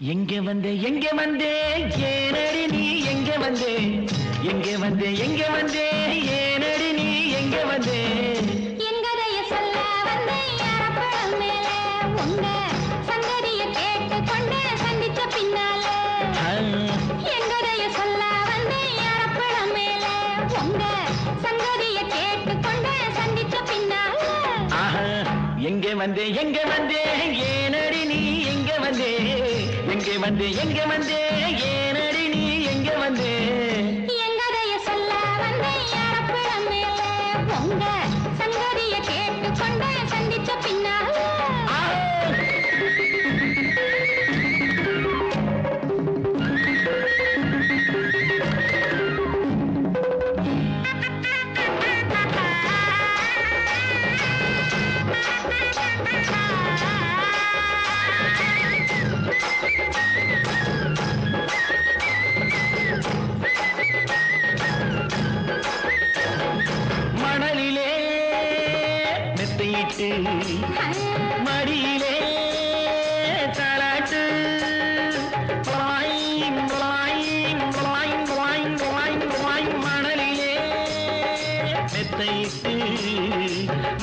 எங்கே வந்தே ஏனடி நீ எங்கே வந்தே ஏனடி நீ எங்கே வந்தே எங்கதைய சொல்ல வந்தே யாரப்பழம் மேல உங்க சங்கதிய கேட்டு கொண்டு சந்திச்ச பின்னால எங்கதைய சொல்ல வந்தே யாரப்பழம் மேல உங்க சங்கதிய கேட்டு கொண்டு சந்திச்ச பின்னால எங்கே வந்தே ஏனடி நீ எங்கே வந்தே ஏனடி நீ எங்கே வந்தே எங்கதைய சொல்ல வந்தே யாரப்பழம் மேல உங்க சங்கதிய கேட்டு கொண்டு சந்திச்ச பின்னால மடியிலே தலாட்டு மணலிலே மெத்தையிட்டு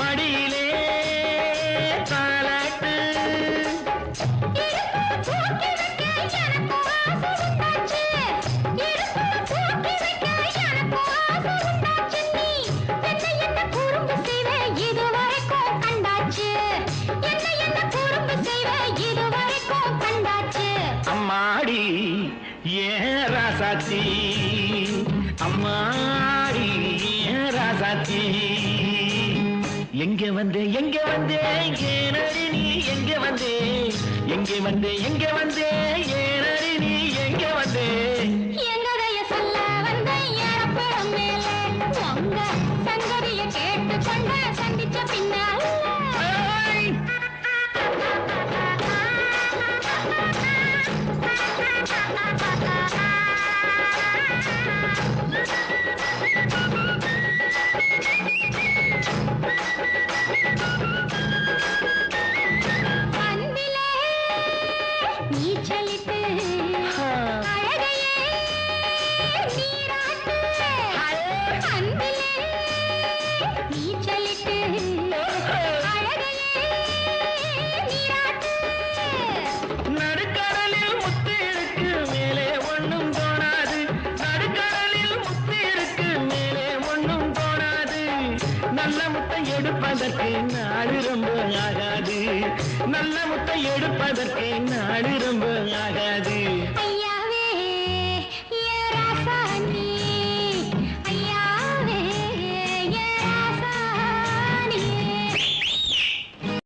மடியிலே தலாட்டு அம்மாடி ஏன் ராசாத்தி அம்மாடி ஏன் ராசாத்தி எங்கே வந்தே ஏனடி நீ எங்கே வந்தே ஏனடி நீ எங்கே வந்தே எங்கதைய சொல்ல வந்த யாரப்பழம் மேல உங்க சங்கதிய கேட்டு கொண்ட சந்திச்ச பின்னால எடுப்பதற்கு நாடு ரொம்ப ஆகாது நல்ல முட்டை எடுப்பதற்கு நாடு ரொம்ப ஆகாது